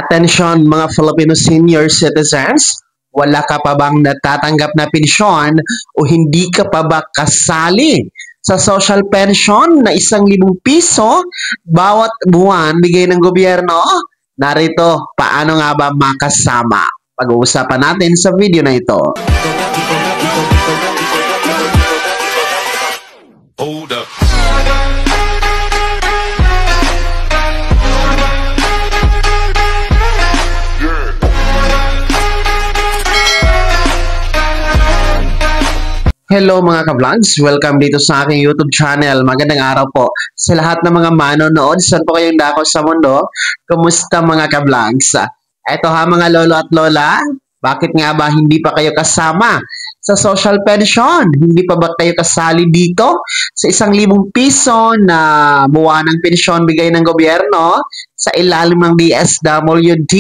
Attention mga Filipino senior citizens, wala ka pa bang natatanggap na pensyon o hindi ka pa ba kasali sa social pension na 1,000 piso bawat buwan bigay ng gobyerno? Narito, paano nga ba makasama? Pag-uusapan natin sa video na ito. Hold up. Hello mga ka-vlogs! Welcome dito sa aking YouTube channel. Magandang araw po sa lahat ng mga manonood. Saan po kayong dako sa mundo? Kumusta mga ka-vlogs? Eto ha mga lolo at lola, bakit nga ba hindi pa kayo kasama sa social pension? Hindi pa ba kayo kasali dito sa 1,000 piso na buwanang pensyon bigay ng gobyerno sa ilalim ng DSWD?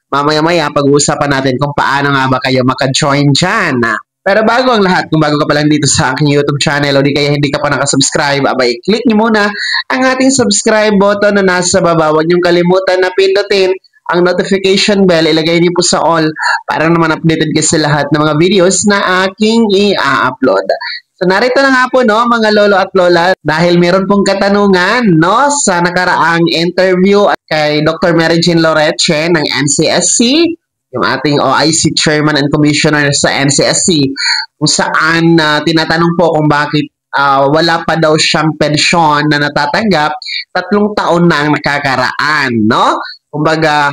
Mamaya-maya pag-uusapan natin kung paano nga ba kayo maka-join dyan. Pero bago ang lahat, kung bago ka pa lang dito sa aking YouTube channel o di kaya hindi ka pa nakasubscribe, abay, click nyo muna ang ating subscribe button na nasa baba. Huwag nyo kalimutan na pindutin ang notification bell. Ilagay niyo po sa all para naman updated kayo sa lahat ng mga videos na aking i-upload. So narito na nga po no, mga lolo at lola, dahil meron pong katanungan no, sa nakaraang interview kay Dr. Mary Jean Loreche ng NCSC, yung ating OIC Chairman and Commissioner sa NCSC, kung saan tinatanong po kung bakit wala pa daw siyang pensyon na natatanggap, 3 taon na ang nakakaraan, no? Kumbaga,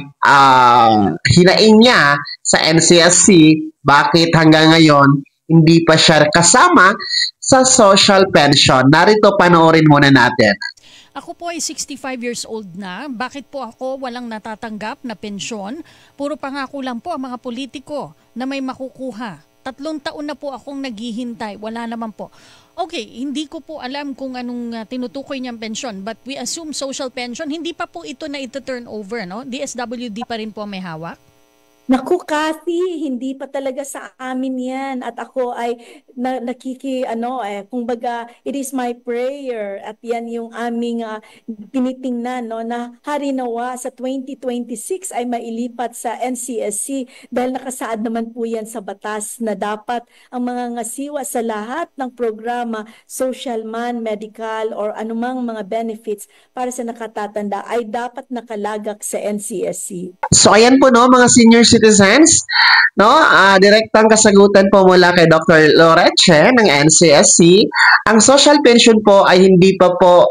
hinaing niya sa NCSC, bakit hanggang ngayon hindi pa siya kasama sa social pension. Narito, panoorin muna natin. Ako po ay 65 years old na. Bakit po ako walang natatanggap na pensyon? Puro pangako lang po ang mga politiko na may makukuha. 3 taon na po akong naghihintay. Wala naman po. Okay, hindi ko po alam kung anong tinutukoy niyang pensyon. But we assume social pension. Hindi pa po ito na ito-turn over, no? DSWD pa rin po may hawak. Naku, Kathy, hindi pa talaga sa amin yan. At ako ay kumbaga, it is my prayer. At yan yung aming tinitingnan, no, na harinawa sa 2026 ay mailipat sa NCSC dahil nakasaad naman po yan sa batas na dapat ang mga ngasiwa sa lahat ng programa, social man, medical, or anumang mga benefits para sa nakatatanda ay dapat nakalagak sa NCSC. So ayan po no, mga senior citizens, no, direktang kasagutan po mula kay Dr. Loreche ng NCSC. Ang social pension po ay hindi pa po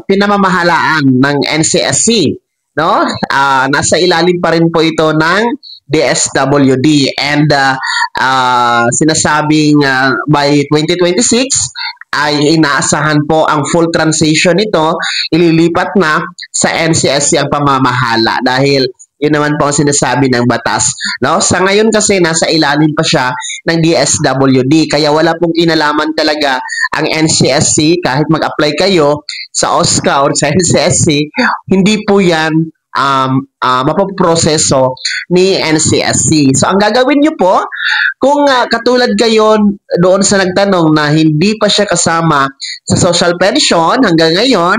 pinamamahalaan ng NCSC, no? Nasa ilalim pa rin po ito ng DSWD, and sinasabing by 2026 ay inaasahan po ang full transition nito, ililipat na sa NCSC ang pamamahala dahil yun naman po ang sinasabi ng batas. No? Sa ngayon kasi nasa ilalim pa siya ng DSWD, kaya wala pong kinalaman talaga ang NCSC. Kahit mag-apply kayo sa OSCA or sa NCSC, hindi po yan mapoproseso ni NCSC. So, ang gagawin nyo po, kung katulad kayo doon sa nagtanong na hindi pa siya kasama sa social pension hanggang ngayon,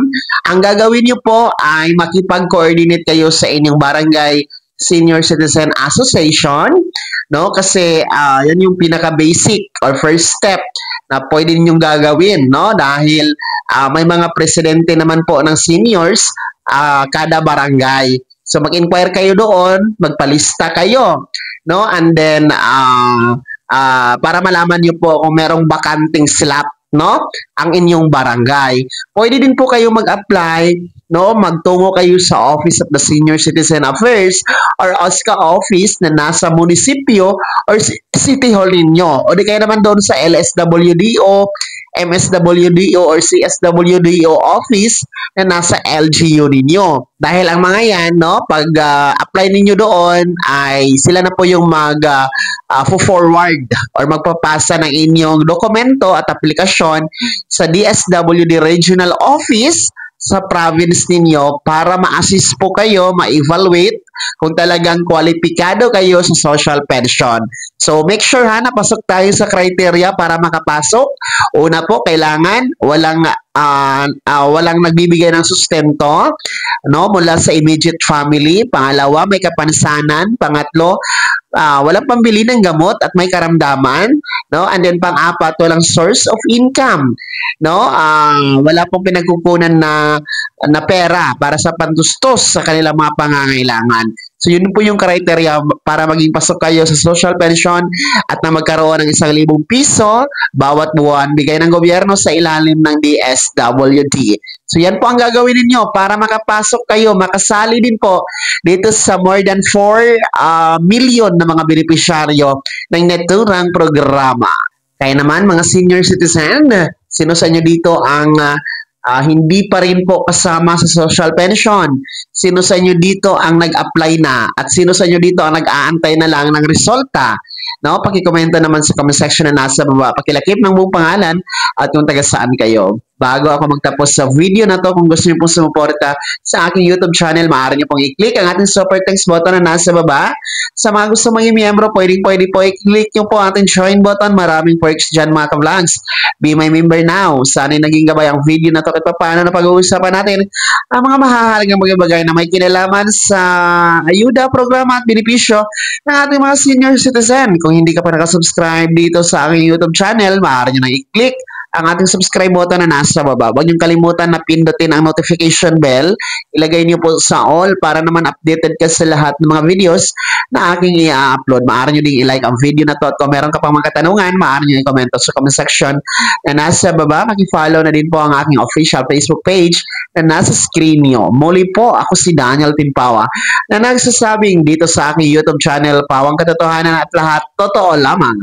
ang gagawin nyo po ay makipag-coordinate kayo sa inyong barangay Senior Citizen Association, no? Kasi yan yung pinaka-basic or first step na pwede ninyong gagawin, no? Dahil may mga presidente naman po ng seniors kada barangay. So mag-inquire kayo doon, magpalista kayo, no? And then para malaman niyo po kung merong bakanting slot, no, ang inyong barangay. Pwede din po kayo mag-apply, no, magtungo kayo sa Office of the Senior Citizen Affairs or OSCA office na nasa munisipyo or city hall ninyo. O di kayo naman doon sa LSWDO, MSWDO or CSWDO office na nasa LGU ninyo. Dahil ang mga yan, no, pag apply ninyo doon ay sila na po yung forward or magpapasa ng inyong dokumento at aplikasyon sa DSWD Regional Office sa province ninyo para ma-assist po kayo, ma-evaluate kung talagang kwalipikado kayo sa social pension. So make sure ha, napasok tayo sa criteria para makapasok. Una po, kailangan walang nagbibigay ng sustento, no, mula sa immediate family. Pangalawa, may kapansanan. Pangatlo, walang pambili ng gamot at may karamdaman, no? And then pang-apat, walang source of income, no? Wala pong pinagkukunan na pera para sa pantustos sa kanilang mga pangangailangan. So yun po yung criteria para maging pasok kayo sa social pension at na magkaroon ng 1,000 piso bawat buwan bigay ng gobyerno sa ilalim ng DSWD. So yan po ang gagawin ninyo para makapasok kayo, makasali din po dito sa more than 4 million na mga benepisyaryo ng naturang programa. Kaya naman mga senior citizen, sino sa inyo dito ang hindi pa rin po kasama sa social pension? Sino sa inyo dito ang nag-apply na? At sino sa inyo dito ang nag-aantay na lang ng resulta? No, pakikomento naman sa comment section na nasa baba. Pakilakip ng buong pangalan at kung taga saan kayo. Bago ako magtapos sa video na to, kung gusto niyo pong sumuporta sa aking YouTube channel, maaari niyo pong i-click ang ating super thanks button na nasa baba. Sa mga gusto maging miyembro, pwede po i-click niyo po ang ating join button. Maraming perks dyan mga ka-vlogs. Be my member now. Sana'y naging gabay ang video na to at paano na pag-uusapan natin ang mga mahahalagang bagay na may kinalaman sa ayuda, programa at benepisyo ng ating mga senior citizen. Kung hindi ka pa nakasubscribe dito sa aking YouTube channel, maaari nyo na i-click ang ating subscribe button na nasa baba. Huwag niyong kalimutan na pindutin ang notification bell. Ilagay niyo po sa all para naman updated ka sa lahat ng mga videos na aking i-upload. Maaari niyo ding i-like ang video na to at kung meron ka pang mga katanungan, maaari niyo i-comment sa comment section na nasa baba. Maki-follow na din po ang aking official Facebook page na nasa screen niyo. Muli po, ako si Daniel Timpawa na nagsasabing dito sa aking YouTube channel, Pawang Katotohanan at lahat totoo lamang.